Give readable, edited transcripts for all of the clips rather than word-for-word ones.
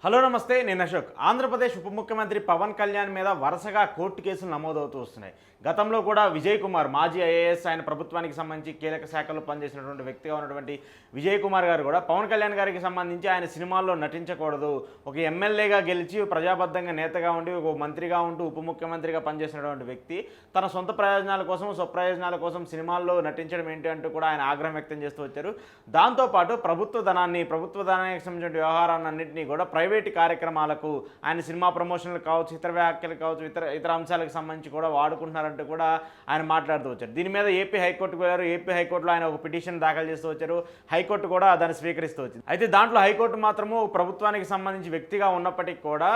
Hello నమస్తే, నేను అశోక్. ఆంధ్రప్రదేశ్ ఉప ముఖ్యమంత్రి పవన్ కళ్యాణ్ మీద వరుసగా కోర్టు కేసులు నమోదవుతూ వస్తున్నాయి. గతంలో కూడా విజయ్ కుమార్, మాజీ ఐఏఎస్, ఆయన ప్రభుత్వానికి సంబంధించి కీలక శాఖలో పనిచేసినటువంటి వ్యక్తిగా ఉన్నటువంటి విజయ్ కుమార్ గారు కూడా పవన్ కళ్యాణ్ గారికి సంబంధించి ఆయన సినిమాల్లో నటించకూడదు, ఒక ఎమ్మెల్యేగా గెలిచి ప్రజాబద్ధంగా నేతగా ఉండి ఒక మంత్రిగా ఉంటూ ఉప ముఖ్యమంత్రిగా పనిచేసినటువంటి వ్యక్తి తన సొంత ప్రయోజనాల కోసం, స్వప్రయోజనాల కోసం సినిమాల్లో నటించడం ఏంటి అంటూ కూడా ఆయన ఆగ్రహం వ్యక్తం చేస్తూ వచ్చారు. దాంతోపాటు ప్రభుత్వ ధనానికి సంబంధించిన వ్యవహారాన్నింటినీ కూడా ప్రైవేటు కార్యక్రమాలకు, ఆయన సినిమా ప్రమోషన్లు కావచ్చు, ఇతర వ్యాఖ్యలు కావచ్చు, ఇతర అంశాలకు సంబంధించి కూడా వాడుకుంటున్నారంటూ కూడా ఆయన మాట్లాడుతూ వచ్చారు. దీని మీద ఏపీ హైకోర్టుకు వెళ్ళారు. ఏపీ హైకోర్టులో ఆయన ఒక పిటిషన్ దాఖలు చేస్తూ వచ్చారు. హైకోర్టు కూడా దాన్ని స్వీకరిస్తూ వచ్చింది. అయితే దాంట్లో హైకోర్టు మాత్రము ప్రభుత్వానికి సంబంధించి వ్యక్తిగా ఉన్నప్పటికీ కూడా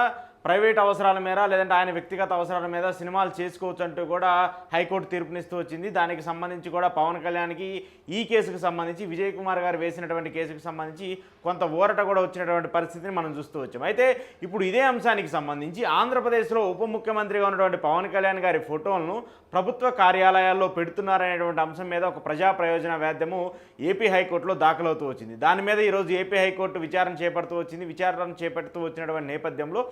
ప్రైవేట్ అవసరాల మేర, లేదంటే ఆయన వ్యక్తిగత అవసరాల మీద సినిమాలు చేసుకోవచ్చు అంటూ కూడా హైకోర్టు తీర్పునిస్తూ వచ్చింది. దానికి సంబంధించి కూడా పవన్ కళ్యాణ్కి ఈ కేసుకు సంబంధించి, విజయ్ కుమార్ గారు వేసినటువంటి కేసుకు సంబంధించి కొంత ఊరట కూడా వచ్చినటువంటి పరిస్థితిని మనం చూస్తూ వచ్చాం. అయితే ఇప్పుడు ఇదే అంశానికి సంబంధించి ఆంధ్రప్రదేశ్లో ఉప ముఖ్యమంత్రిగా ఉన్నటువంటి పవన్ కళ్యాణ్ గారి ఫోటోలను ప్రభుత్వ కార్యాలయాల్లో పెడుతున్నారనేటువంటి అంశం మీద ఒక ప్రజా ప్రయోజన వ్యాధ్యము ఏపీ హైకోర్టులో దాఖలవుతూ వచ్చింది. దాని మీద ఈరోజు ఏపీ హైకోర్టు విచారణ చేపడుతూ వచ్చినటువంటి నేపథ్యంలో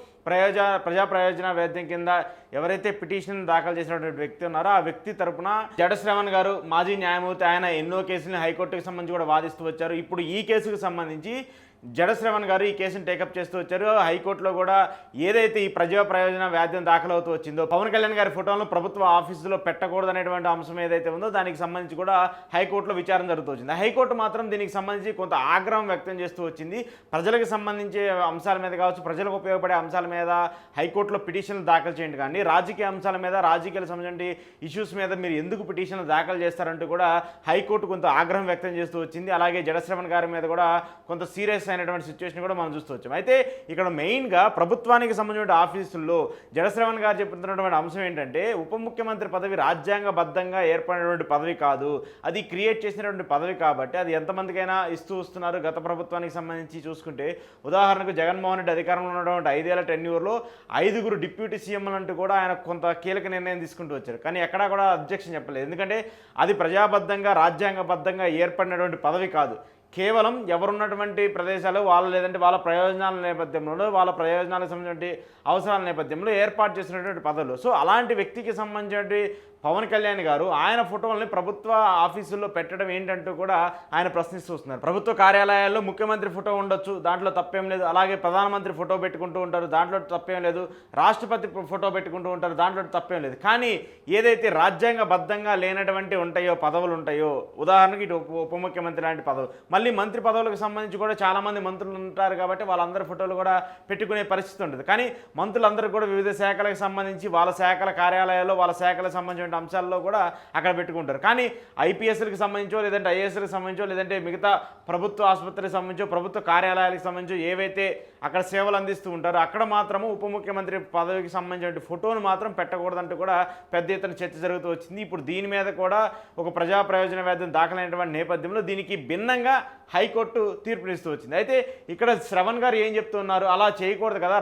ప్రజా ప్రయోజన వ్యాధ్యం కింద ఎవరైతే పిటిషన్ దాఖలు చేసినటువంటి వ్యక్తి ఉన్నారో ఆ వ్యక్తి తరపున జడ శ్రవణ్ గారు, మాజీ న్యాయమూర్తి, ఆయన ఎన్నో కేసులను హైకోర్టుకు సంబంధించి కూడా వాదిస్తూ వచ్చారు. ఇప్పుడు ఈ కేసుకు సంబంధించి జడ శ్రవణ్ గారు ఈ కేసును టేకప్ చేస్తూ వచ్చారు. హైకోర్టులో కూడా ఏదైతే ఈ ప్రజా ప్రయోజన వ్యాధ్యం దాఖలవుతూ వచ్చిందో, పవన్ కళ్యాణ్ గారి ఫోటోలను ప్రభుత్వ ఆఫీసులో పెట్టకూడదనేటువంటి అంశం ఏదైతే ఉందో దానికి సంబంధించి కూడా హైకోర్టులో విచారణ జరుగుతూ వచ్చింది. హైకోర్టు మాత్రం దీనికి సంబంధించి కొంత ఆగ్రహం వ్యక్తం చేస్తూ వచ్చింది. ప్రజలకు సంబంధించే అంశాల మీద కావచ్చు, ప్రజలకు ఉపయోగపడే అంశాల మీద హైకోర్టులో పిటిషన్లు దాఖలు చేయండి, కానీ రాజకీయ అంశాల మీద, రాజకీయాలకు సంబంధించిన ఇష్యూస్ మీద మీరు ఎందుకు పిటిషన్లు దాఖలు చేస్తారంటూ కూడా హైకోర్టు కొంత ఆగ్రహం వ్యక్తం చేస్తూ వచ్చింది. అలాగే జడ శ్రవణ్ గారి మీద కూడా కొంత సీరియస్ అయినటువంటి సిచ్యువేషన్ కూడా మనం చూస్తూ వచ్చాం. అయితే ఇక్కడ మెయిన్గా ప్రభుత్వానికి సంబంధించిన ఆఫీసుల్లో జడ శ్రవణ్ గారు చెప్తున్నటువంటి అంశం ఏంటంటే, ఉప ముఖ్యమంత్రి పదవి రాజ్యాంగబద్ధంగా ఏర్పడినటువంటి పదవి కాదు, అది క్రియేట్ చేసినటువంటి పదవి కాబట్టి అది ఎంతమందికైనా ఇస్తూ వస్తున్నారు. గత ప్రభుత్వానికి సంబంధించి చూసుకుంటే ఉదాహరణకు జగన్మోహన్ రెడ్డి అధికారంలో ఉన్నటువంటి 5 ఏళ్ల టెన్యూర్లో 5 డిప్యూటీ సీఎంలు అంటూ కూడా ఆయన కొంత కీలక నిర్ణయం తీసుకుంటూ వచ్చారు. కానీ ఎక్కడా కూడా అబ్జెక్షన్ చెప్పలేదు. ఎందుకంటే అది ప్రజాబద్ధంగా, రాజ్యాంగబద్ధంగా ఏర్పడినటువంటి పదవి కాదు. కేవలం ఎవరున్నటువంటి ప్రదేశాలు వాళ్ళు, లేదంటే వాళ్ళ ప్రయోజనాల నేపథ్యంలో, వాళ్ళ ప్రయోజనాలకు సంబంధించిన అవసరాల నేపథ్యంలో ఏర్పాటు చేసినటువంటి పదవులు. సో అలాంటి వ్యక్తికి సంబంధించినటువంటి పవన్ కళ్యాణ్ గారు ఆయన ఫోటోల్ని ప్రభుత్వ ఆఫీసుల్లో పెట్టడం ఏంటంటూ కూడా ఆయన ప్రశ్నిస్తూ వస్తున్నారు. ప్రభుత్వ కార్యాలయాల్లో ముఖ్యమంత్రి ఫోటో ఉండొచ్చు, దాంట్లో తప్పేం లేదు. అలాగే ప్రధానమంత్రి ఫోటో పెట్టుకుంటూ ఉంటారు, దాంట్లో తప్పేం లేదు. రాష్ట్రపతి ఫోటో పెట్టుకుంటూ ఉంటారు, దాంట్లో తప్పేం లేదు. కానీ ఏదైతే రాజ్యాంగబద్ధంగా లేనటువంటి ఉంటాయో, పదవులు ఉంటాయో, ఉదాహరణకి ఇటు ఉప ముఖ్యమంత్రి లాంటి పదవులు, మళ్ళీ మంత్రి పదవులకు సంబంధించి కూడా చాలామంది మంత్రులు ఉంటారు కాబట్టి వాళ్ళందరి ఫోటోలు కూడా పెట్టుకునే పరిస్థితి ఉంటుంది. కానీ మంత్రులందరూ కూడా వివిధ శాఖలకు సంబంధించి వాళ్ళ శాఖల కార్యాలయాల్లో, వాళ్ళ శాఖలకు సంబంధించిన అంశాల్లో కూడా అక్కడ పెట్టుకుంటారు. కానీ ఐపీఎస్లకు సంబంధించో, లేదంటే ఐఏఎస్లకు సంబంధించో, లేదంటే మిగతా ప్రభుత్వ ఆసుపత్రికి సంబంధించో, ప్రభుత్వ కార్యాలయాలకు సంబంధించో ఏవైతే అక్కడ సేవలు అందిస్తూ ఉంటారో అక్కడ మాత్రము ఉప ముఖ్యమంత్రి పదవికి సంబంధించిన ఫోటోను మాత్రం పెట్టకూడదంటూ కూడా పెద్ద ఎత్తున చర్చ జరుగుతూ వచ్చింది. ఇప్పుడు దీని మీద కూడా ఒక ప్రజా ప్రయోజన వ్యాధ్యం దాఖలైనటువంటి నేపథ్యంలో దీనికి భిన్నంగా హైకోర్టు తీర్పునిస్తూ వచ్చింది. అయితే ఇక్కడ శ్రవణ్ గారు ఏం చెప్తున్నారు, అలా చేయకూడదు కదా,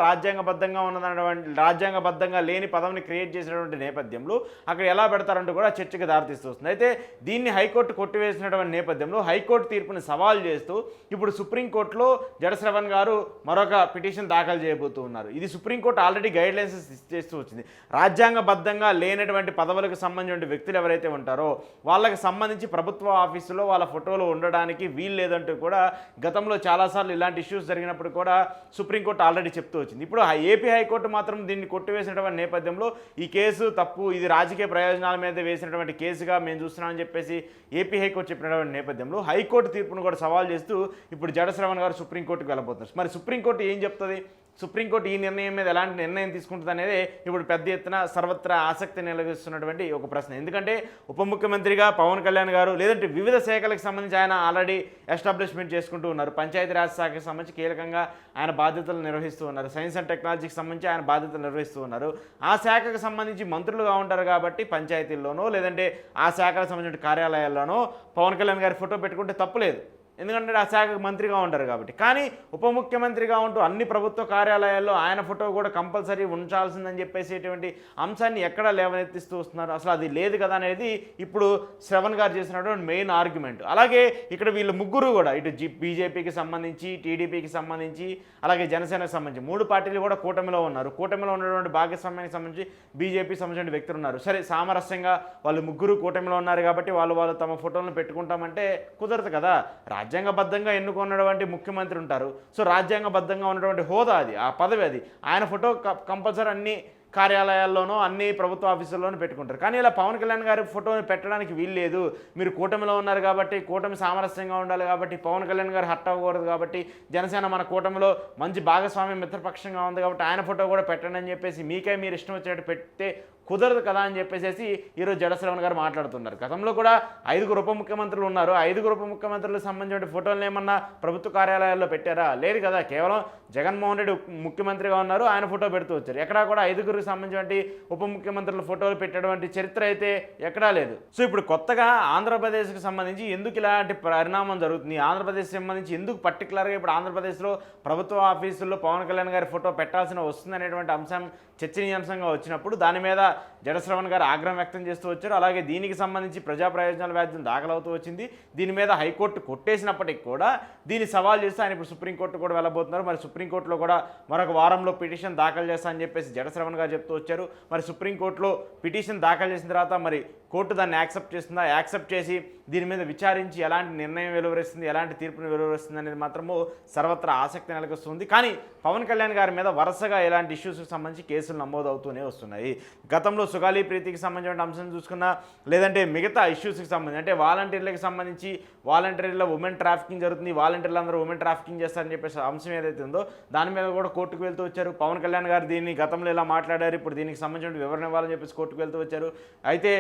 రాజ్యాంగబద్ధంగా లేని పదవిని క్రియేట్ చేసినటువంటి నేపథ్యంలో అక్కడ ఎలా పెడతారంటూ కూడా చర్చకు దారితీస్తూ వస్తుంది. అయితే దీన్ని హైకోర్టు కొట్టివేసినటువంటి నేపథ్యంలో హైకోర్టు తీర్పుని సవాల్ చేస్తూ ఇప్పుడు సుప్రీంకోర్టులో జడ శ్రవణ్ గారు మరొక పిటిషన్ దాఖలు చేయబోతూ ఉన్నారు. ఇది సుప్రీంకోర్టు ఆల్రెడీ గైడ్ లైన్స్ చేస్తూ వచ్చింది. రాజ్యాంగబద్ధంగా లేనటువంటి పదవులకు సంబంధించిన వ్యక్తులు ఎవరైతే ఉంటారో వాళ్ళకి సంబంధించి ప్రభుత్వ ఆఫీసులో వాళ్ళ ఫోటోలు ఉండడానికి వీలు లేదంటూ కూడా గతంలో చాలాసార్లు ఇలాంటి ఇష్యూస్ జరిగినప్పుడు కూడా సుప్రీంకోర్టు ఆల్రెడీ చెప్తూ వచ్చింది. ఇప్పుడు ఏపీ హైకోర్టు మాత్రం దీన్ని కొట్టివేసినటువంటి నేపథ్యంలో ఈ కేసు తప్పు, ఇది రాజకీయ ప్రయోజనాల మీద వేసినటువంటి కేసుగా మేము చూస్తున్నామని చెప్పేసి ఏపీ హైకోర్టు చెప్పినటువంటి నేపథ్యంలో హైకోర్టు తీర్పును కూడా సవాల్ చేస్తూ ఇప్పుడు జడ శ్రవణ్ గారు సుప్రీంకోర్టుకు వెళ్ళబోతున్నారు. మరి సుప్రీంకోర్టు ఏం చెప్తుంది, సుప్రీంకోర్టు ఈ నిర్ణయం మీద ఎలాంటి నిర్ణయం తీసుకుంటుంది అనేది ఇప్పుడు పెద్ద ఎత్తున సర్వత్రా ఆసక్తి నిలగిస్తున్నటువంటి ఒక ప్రశ్న. ఎందుకంటే ఉప ముఖ్యమంత్రిగా పవన్ కళ్యాణ్ గారు, లేదంటే వివిధ శాఖలకు సంబంధించి ఆయన ఆల్రెడీ ఎస్టాబ్లిష్మెంట్ చేసుకుంటూ ఉన్నారు. పంచాయతీరాజ్ శాఖకు సంబంధించి కీలకంగా ఆయన బాధ్యతలు నిర్వహిస్తూ ఉన్నారు. సైన్స్ అండ్ టెక్నాలజీకి సంబంధించి ఆయన బాధ్యతలు నిర్వహిస్తూ ఉన్నారు. ఆ శాఖకు సంబంధించి మంత్రులుగా ఉంటారు కాబట్టి పంచాయతీల్లోనో, లేదంటే ఆ శాఖకు సంబంధించిన కార్యాలయాల్లోనో పవన్ కళ్యాణ్ గారి ఫోటో పెట్టుకుంటే తప్పులేదు. ఎందుకంటే ఆ శాఖకు మంత్రిగా ఉంటారు కాబట్టి. కానీ ఉప ముఖ్యమంత్రిగా ఉంటూ అన్ని ప్రభుత్వ కార్యాలయాల్లో ఆయన ఫోటో కూడా కంపల్సరీ ఉంచాల్సిందని చెప్పేసేటువంటి అంశాన్ని ఎక్కడా లేవనెత్తిస్తూ వస్తున్నారు. అసలు అది లేదు కదా అనేది ఇప్పుడు శ్రవణ్ గారు చేసినటువంటి మెయిన్ ఆర్గ్యుమెంట్. అలాగే ఇక్కడ వీళ్ళు ముగ్గురు కూడా ఇటు బీజేపీకి సంబంధించి, టీడీపీకి సంబంధించి, అలాగే జనసేనకు సంబంధించి 3 పార్టీలు కూడా కూటమిలో ఉన్నారు. కూటమిలో ఉన్నటువంటి భాగస్వామ్యానికి సంబంధించి బీజేపీకి సంబంధించిన వ్యక్తులు ఉన్నారు. సరే, సామరస్యంగా వాళ్ళు ముగ్గురు కూటమిలో ఉన్నారు కాబట్టి వాళ్ళు తమ ఫోటోలను పెట్టుకుంటామంటే కుదరదు కదా. రాజ్యాంగబద్ధంగా ఎన్నుకున్నటువంటి ముఖ్యమంత్రి ఉంటారు. సో రాజ్యాంగబద్ధంగా ఉన్నటువంటి హోదా అది, ఆ పదవి అది. ఆయన ఫోటో కంపల్సరీ అన్ని కార్యాలయాల్లోనూ అన్ని ప్రభుత్వ ఆఫీసుల్లోనూ పెట్టుకుంటారు. కానీ ఇలా పవన్ కళ్యాణ్ గారి ఫోటోని పెట్టడానికి వీలు లేదు. మీరు కూటమిలో ఉన్నారు కాబట్టి, కూటమి సామరస్యంగా ఉండాలి కాబట్టి, పవన్ కళ్యాణ్ గారు హర్ట్ అవ్వకూడదు కాబట్టి, జనసేన మన కూటమిలో మంచి భాగస్వామ్యం మిత్రపక్షంగా ఉంది కాబట్టి ఆయన ఫోటో కూడా పెట్టండి అని చెప్పేసి మీరు ఇష్టం వచ్చినట్టు పెడితే కుదరదు కదా అని చెప్పేసి ఈరోజు జడశ్రవణ్ గారు మాట్లాడుతున్నారు. గతంలో కూడా 5 ఉప ముఖ్యమంత్రులు ఉన్నారు. 5 ఉప ముఖ్యమంత్రులకు సంబంధించిన ఫోటోలను ఏమన్నా ప్రభుత్వ కార్యాలయాల్లో పెట్టారా? లేదు కదా. కేవలం జగన్మోహన్ రెడ్డి ముఖ్యమంత్రిగా ఉన్నారు, ఆయన ఫోటో పెడుతూ వచ్చారు. ఎక్కడా కూడా 5 సంబంధించిన ఉప ముఖ్యమంత్రుల ఫోటోలు పెట్టేటువంటి చరిత్ర అయితే ఎక్కడా లేదు. సో ఇప్పుడు కొత్తగా ఆంధ్రప్రదేశ్కి సంబంధించి ఎందుకు ఇలాంటి పరిణామం జరుగుతుంది, ఆంధ్రప్రదేశ్ సంబంధించి ఎందుకు పర్టికులర్గా ఇప్పుడు ఆంధ్రప్రదేశ్లో ప్రభుత్వ ఆఫీసుల్లో పవన్ కళ్యాణ్ గారి ఫోటో పెట్టాల్సిన వస్తుంది అనేటువంటి అంశం చర్చనీయాంశంగా వచ్చినప్పుడు దాని మీద జడశ్రవణ్ గారు ఆగ్రహం వ్యక్తం చేస్తూ వచ్చారు. అలాగే దీనికి సంబంధించి ప్రజా ప్రయోజనాల వ్యాజ్యం దాఖలవుతూ వచ్చింది. దీని మీద హైకోర్టు కొట్టేసినప్పటికీ కూడా దీన్ని సవాల్ చేస్తే ఆయన ఇప్పుడు సుప్రీంకోర్టు కూడా వెళ్ళబోతున్నారు. మరి సుప్రీంకోర్టులో కూడా మరొక వారంలో పిటిషన్ దాఖలు చేస్తా అని చెప్పేసి జడశ్రవణ్ గారు చెప్తూ వచ్చారు. మరి సుప్రీంకోర్టులో పిటిషన్ దాఖలు చేసిన తర్వాత మరి కోర్టు దాన్ని యాక్సెప్ట్ చేస్తుందా, యాక్సెప్ట్ చేసి దీని మీద విచారించి ఎలాంటి నిర్ణయం వెలువరిస్తుంది, ఎలాంటి తీర్పును వెలువరిస్తుంది అనేది మాత్రము సర్వత్రా ఆసక్తి నెలకొస్తుంది. కానీ పవన్ కళ్యాణ్ గారి మీద వరుసగా ఎలాంటి ఇష్యూస్కి సంబంధించి కేసులు నమోదవుతూనే వస్తున్నాయి. గతంలో సుగాలి ప్రీతికి సంబంధించిన అంశం చూసుకున్నా, లేదంటే మిగతా ఇష్యూస్కి సంబంధించి అంటే వాలంటీర్లకు సంబంధించి వాలంటీర్ల ఉమెన్ ట్రాఫికింగ్ జరుగుతుంది, వాలంటీర్లు అందరూ ఉమెన్ ట్రాఫికింగ్ చేస్తారని చెప్పేసి అంశం ఏదైతే ఉందో దాని మీద కూడా కోర్టుకు వెళ్తూ వచ్చారు. పవన్ కళ్యాణ్ గారు దీన్ని గతంలో ఇలా మాట్లాడారు, ఇప్పుడు దీనికి సంబంధించిన వివరణ ఇవ్వాలని చెప్పేసి కోర్టుకు వెళ్తూ వచ్చారు. అయితే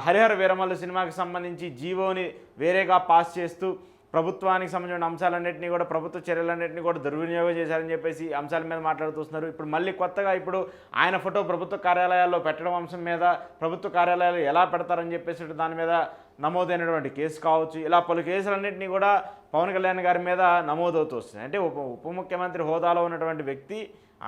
హరిహర వీరమల్లు సినిమాకి సంబంధించి జీవోని వేరేగా పాస్ చేస్తూ ప్రభుత్వానికి సంబంధించిన అంశాలన్నింటినీ కూడా, ప్రభుత్వ చర్యలన్నింటినీ కూడా దుర్వినియోగం చేశారని చెప్పేసి అంశాల మీద మాట్లాడుతున్నారు. ఇప్పుడు మళ్ళీ కొత్తగా ఇప్పుడు ఆయన ఫోటో ప్రభుత్వ కార్యాలయాల్లో పెట్టడం అంశం మీద, ప్రభుత్వ కార్యాలయాలు ఎలా పెడతారని చెప్పేసి దాని మీద నమోదైనటువంటి కేసు కావచ్చు, ఇలా పలు కేసులన్నింటినీ కూడా పవన్ కళ్యాణ్ గారి మీద నమోదవుతూ వస్తున్నాయి. అంటే ఉప ముఖ్యమంత్రి హోదాలో ఉన్నటువంటి వ్యక్తి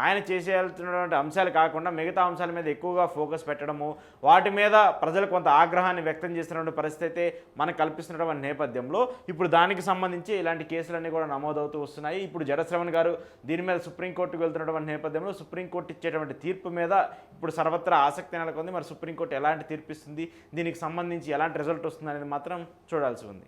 ఆయన చేసేయాల్సినటువంటి అంశాలు కాకుండా మిగతా అంశాల మీద ఎక్కువగా ఫోకస్ పెట్టడము, వాటి మీద ప్రజలు కొంత ఆగ్రహాన్ని వ్యక్తం చేస్తున్నటువంటి పరిస్థితి అయితే మనకు కల్పిస్తున్నటువంటి నేపథ్యంలో ఇప్పుడు దానికి సంబంధించి ఇలాంటి కేసులన్నీ కూడా నమోదవుతూ వస్తున్నాయి. ఇప్పుడు జడశ్రవణ్ గారు దీని మీద సుప్రీంకోర్టుకు వెళ్తున్నటువంటి నేపథ్యంలో సుప్రీంకోర్టు ఇచ్చేటువంటి తీర్పు మీద ఇప్పుడు సర్వత్రా ఆసక్తి నెలకొంది. మరి సుప్రీంకోర్టు ఎలాంటి తీర్పు ఇస్తుంది, దీనికి సంబంధించి ఎలాంటి రిజల్ట్ వస్తుంది అనేది మాత్రం చూడాల్సి ఉంది.